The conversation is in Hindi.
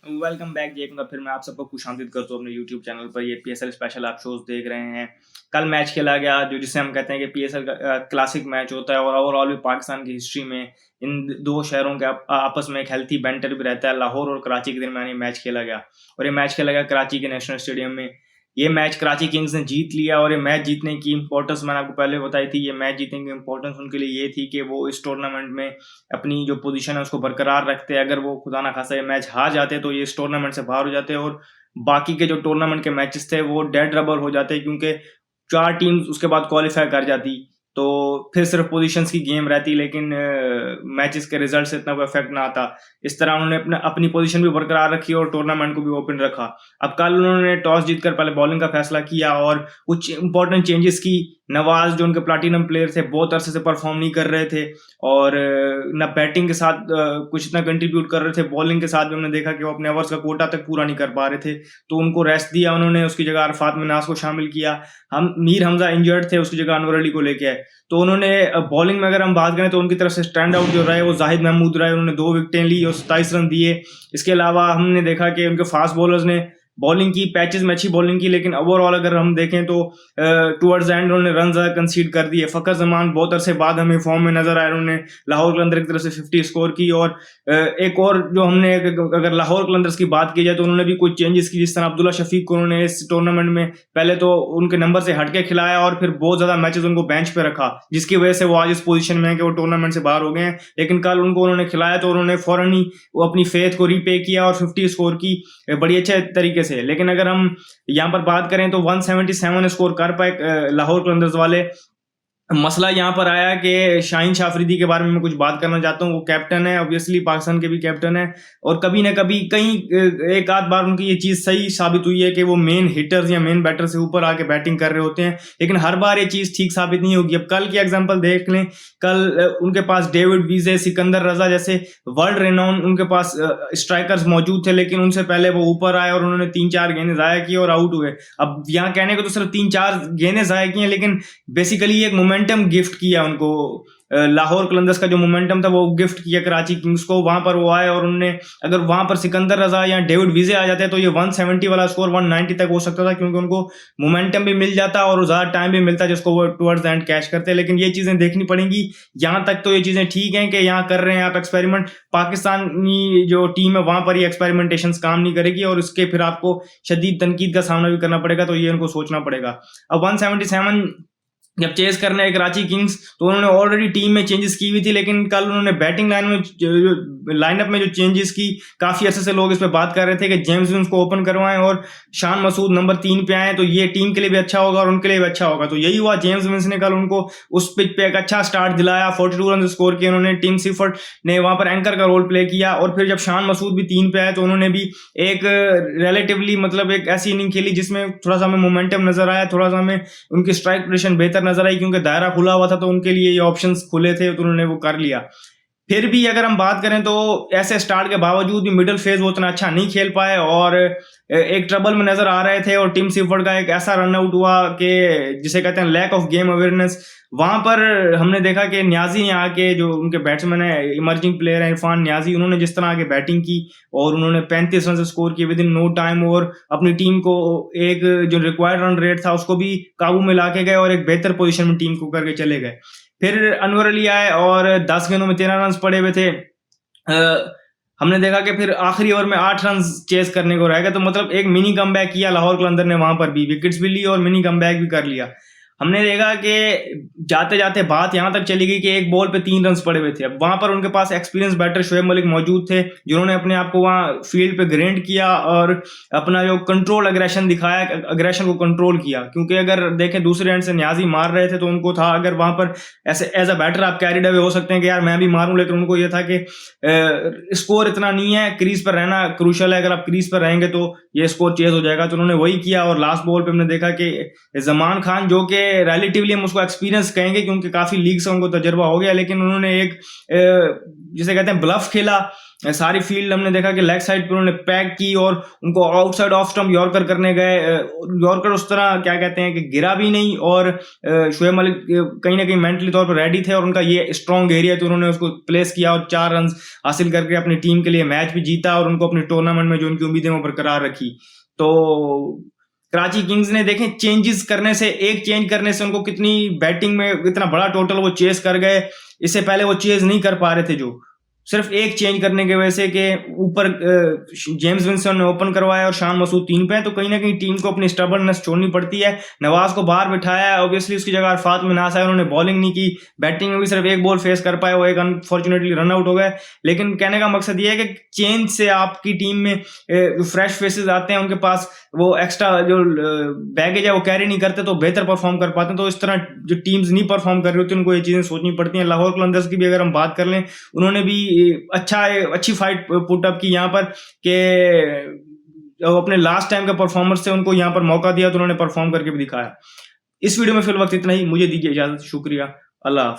वेलकम बैक जी। एक बार फिर मैं आप सबको खुशामदीद करता हूँ अपने यूट्यूब चैनल पर। ये पीएसएल स्पेशल आप शोज देख रहे हैं। कल मैच खेला गया जो जिसे हम कहते हैं कि पीएसएल का क्लासिक मैच होता है, और ओवरऑल भी पाकिस्तान की हिस्ट्री में इन दो शहरों के आपस में एक हेल्थी बैंटर भी रहता है। लाहौर और कराची के दरमियान ये मैच खेला गया, और ये मैच खेला गया कराची के नेशनल स्टेडियम में। ये मैच कराची किंग्स ने जीत लिया, और ये मैच जीतने की इंपॉर्टेंस मैंने आपको पहले बताई थी। ये मैच जीतने की इंपॉर्टेंस उनके लिए ये थी कि वो इस टूर्नामेंट में अपनी जो पोजीशन है उसको बरकरार रखते हैं। अगर वो खुदा ना खासा ये मैच हार जाते तो ये इस टूर्नामेंट से बाहर हो जाते, और बाकी के जो टूर्नामेंट के मैचेस थे वो डेड रबर हो जाते, क्योंकि 4 टीम्स उसके बाद क्वालिफाई कर जाती तो फिर सिर्फ पोजीशंस की गेम रहती, लेकिन मैचेस के रिजल्ट से इतना कोई इफेक्ट ना आता। इस तरह उन्होंने अपनी पोजीशन भी बरकरार रखी और टूर्नामेंट को भी ओपन रखा। अब कल उन्होंने टॉस जीतकर पहले बॉलिंग का फैसला किया और कुछ इंपॉर्टेंट चेंजेस की। नवाज जो उनके प्लाटिनम प्लेयर थे बहुत अरसे से परफॉर्म नहीं कर रहे थे, और न बैटिंग के साथ कुछ इतना कंट्रीब्यूट कर रहे थे। बॉलिंग के साथ भी हमने देखा कि वो अपने ओवर्स का कोटा तक पूरा नहीं कर पा रहे थे, तो उनको रेस्ट दिया उन्होंने। उसकी जगह अरफात मिन्हास को शामिल किया। हम मीर हमजा इंजर्ड थे, उसकी जगह अनवर अली को लेके आए। तो उन्होंने बॉलिंग में अगर हम बात करें तो उनकी तरफ से स्टैंड आउट जो रहे वो जाहिद महमूद रहे। उन्होंने 2 विकेटें ली और 27 रन दिए। इसके अलावा हमने देखा कि उनके फास्ट बॉलर्स ने बॉलिंग की, पैचेस में अच्छी बॉलिंग की, लेकिन ओवरऑल अगर हम देखें तो टुवर्ड्स एंड उन्होंने रन ज़्यादा कंसीड कर दिए। फ़खर जमान बहुत अरसे बाद हमें फॉर्म में नजर आए। उन्होंने लाहौर कलंदर की तरफ से 50 स्कोर की। और एक और जो हमने अगर लाहौर कलंदर्स की बात की जाए तो उन्होंने भी कुछ चेंजेस की, जिस तरह अब्दुल्ला शफीक को उन्होंने इस टूर्नामेंट में पहले तो उनके नंबर से हटके खिलाया और फिर बहुत ज़्यादा मैचेस उनको बेंच पे रखा, जिसकी वजह से वो आज इस पोजीशन में है कि वो टूर्नामेंट से बाहर हो गए हैं। लेकिन कल उनको उन्होंने खिलाया तो उन्होंने फौरन ही वो अपनी फेथ को रीपे किया और 50 स्कोर की बड़ी अच्छे तरीके से। लेकिन अगर हम यहाँ पर बात करें तो 177 स्कोर कर पाए लाहौर कलंदर्स वाले। मसला यहाँ पर आया कि शाहीन शाह अफरीदी के बारे में मैं कुछ बात करना चाहता हूँ। वो कैप्टन है, ऑब्वियसली पाकिस्तान के भी कैप्टन है, और कभी ना कभी कहीं एक आध बार उनकी ये चीज़ सही साबित हुई है कि वो मेन हिटर्स या मेन बैटर से ऊपर आके बैटिंग कर रहे होते हैं, लेकिन हर बार ये चीज़ ठीक साबित नहीं होगी। अब कल की एग्जाम्पल देख लें। कल उनके पास डेविड विजे, सिकंदर रजा जैसे वर्ल्ड रेनाउंड उनके पास स्ट्राइकर्स मौजूद थे, लेकिन उनसे पहले वो ऊपर आए और उन्होंने 3-4 गेंदें ज़ाया की और आउट हुए। अब यहाँ कहने को तो सिर्फ 3-4 गेंदें ज़ाया की हैं, लेकिन बेसिकली एक मोमेंटम गिफ्ट किया उनको। लाहौर कलंदर्स का जो मोमेंटम था वो गिफ्ट किया कराची किंग्स को। वहां पर वो आए और उन्होंने, अगर वहां पर सिकंदर रजा या डेविड विजे आ जाते तो ये 170 वाला स्कोर 190 तक हो सकता था, क्योंकि उनको मोमेंटम भी मिल जाता और ज्यादा टाइम भी मिलता जिसको वो टुवर्ड्स द एंड कैच करते। लेकिन ये चीजें देखनी पड़ेंगी। यहाँ तक तो ये चीजें ठीक हैं कि यहाँ कर रहे हैं आप एक्सपेरिमेंट। पाकिस्तानी जो टीम है वहां पर ये एक्सपेरिमेंटेशन काम नहीं करेगी, और उसके फिर आपको शदीद तनकीद का सामना भी करना पड़ेगा, तो ये उनको सोचना पड़ेगा। अब 177 जब चेस करने है कराची किंग्स तो उन्होंने ऑलरेडी टीम में चेंजेस की हुई थी, लेकिन कल उन्होंने बैटिंग लाइनअप में जो चेंजेस की, काफी अरसे से लोग इस पे बात कर रहे थे कि जेम्स विम्स को ओपन करवाएं और शान मसूद नंबर 3 पे आए, तो ये टीम के लिए भी अच्छा होगा और उनके लिए भी अच्छा होगा। तो यही हुआ। जेम्स विम्स ने कल उनको उस पिच पे एक अच्छा स्टार्ट दिलाया। 42 रन स्कोर किए उन्होंने। टीम सिफर्ट ने वहां पर एंकर का रोल प्ले किया, और फिर जब शान मसूद भी 3 पे आए तो उन्होंने भी एक रिलेटिवली मतलब एक ऐसी इनिंग खेली जिसमें थोड़ा सा हमें मोमेंटम नजर आया, थोड़ा सा हमें उनकी स्ट्राइक पोजीशन बेहतर नजर आई, क्योंकि दायरा खुला हुआ था तो उनके लिए ये ऑप्शंस खुले थे, तो उन्होंने वो कर लिया। फिर भी अगर हम बात करें तो ऐसे स्टार्ट के बावजूद भी मिडिल फेज वो उतना अच्छा नहीं खेल पाए और एक ट्रबल में नजर आ रहे थे। और टीम सिफर्ट का एक ऐसा रन आउट हुआ कि जिसे कहते हैं लैक ऑफ गेम अवेयरनेस। वहां पर हमने देखा कि न्याजी ने आके, जो उनके बैट्समैन है, इमर्जिंग प्लेयर है इरफान न्याजी, उन्होंने जिस तरह आके बैटिंग की और उन्होंने 35 रन से स्कोर किए विद इन नो टाइम, और अपनी टीम को एक जो रिक्वायर्ड रन रेट था उसको भी काबू में ला के गए और एक बेहतर पोजीशन में टीम को करके चले गए। फिर अनवर अली आए और 10 गेंदों में 13 रन पड़े हुए थे। हमने देखा कि फिर आखिरी ओवर में 8 रन चेस करने को रह गए, तो मतलब एक मिनी कमबैक किया लाहौर कलंदर ने। वहां पर भी विकेट्स भी ली और मिनी कमबैक भी कर लिया। हमने देखा कि जाते जाते बात यहां तक चली गई कि एक बॉल पे 3 रन पड़े हुए थे। अब वहां पर उनके पास एक्सपीरियंस बैटर शोएब मलिक मौजूद थे, जिन्होंने अपने आप को वहां फील्ड पे ग्रेंड किया और अपना जो कंट्रोल अग्रेशन दिखाया, अग्रेशन को कंट्रोल किया। क्योंकि अगर देखें दूसरे एंड से न्याजी मार रहे थे तो उनको था, अगर वहां पर ऐसे एज अ बैटर आप कैरिड अवे हो सकते हैं कि यार मैं भी मारूं, लेकिन उनको यह था कि स्कोर इतना नहीं है, क्रीज पर रहना क्रूशल है। अगर आप क्रीज पर रहेंगे तो ये स्कोर चेज हो जाएगा, तो उन्होंने वही किया। और लास्ट बॉल पे हमने देखा कि जमान खान, जो कि रिलेटिवली हम उसको एक्सपीरियंस कहेंगे क्योंकि काफ़ी लीग से उनको तजुर्बा हो गया, लेकिन उन्होंने एक जिसे कहते हैं ब्लफ खेला। सारी फील्ड हमने देखा कि लेग साइड पर उन्होंने पैक की और उनको आउटसाइड ऑफ स्टंप यॉर्कर करने गए। यॉर्कर उस तरह क्या कहते हैं कि गिरा भी नहीं, और शोएब मलिक कहीं ना कहीं मेंटली तौर पर रेडी थे और उनका ये स्ट्रॉन्ग एरिया, तो उन्होंने उसको प्लेस किया और 4 रन हासिल करके अपनी टीम के लिए मैच भी जीता और उनको अपने टूर्नामेंट में जो उनकी उम्मीदें वो बरकरार रखी। तो कराची किंग्स ने देखें चेंजेस करने से, एक चेंज करने से उनको कितनी बैटिंग में इतना बड़ा टोटल वो चेस कर गए। इससे पहले वो चेज नहीं कर पा रहे थे, जो सिर्फ एक चेंज करने की वजह से कि ऊपर जेम्स विंसन ने ओपन करवाया और शान मसूद 3 पे, तो कहीं ना कहीं टीम को अपनी स्टबर्ननेस छोड़नी पड़ती है। नवाज को बाहर बिठाया, ऑब्वियसली उसकी जगह अरफात मिनास आए, उन्होंने बॉलिंग नहीं की, बैटिंग में भी सिर्फ एक बॉल फेस कर पाए, वो एक अनफॉर्चुनेटली रन आउट हो गए। लेकिन कहने का मकसद ये है कि चेंज से आपकी टीम में जो फ्रेश फेसेस आते हैं, उनके पास वो एक्स्ट्रा जो बैगेज है वो कैरी नहीं करते, तो बेहतर परफॉर्म कर पाते हैं। तो इस तरह जो टीम्स नहीं परफॉर्म कर रही होती उनको ये चीज़ें सोचनी पड़ती हैं। लाहौर कलंदर्स की भी अगर हम बात कर लें, उन्होंने भी अच्छी फाइट पुटअप की यहाँ पर, कि अपने लास्ट टाइम के परफॉर्मेंस से उनको यहाँ पर मौका दिया तो उन्होंने परफॉर्म करके भी दिखाया। इस वीडियो में फिल वक्त इतना ही, मुझे दीजिए इजाजत, शुक्रिया, अल्लाह हाफ़िज़।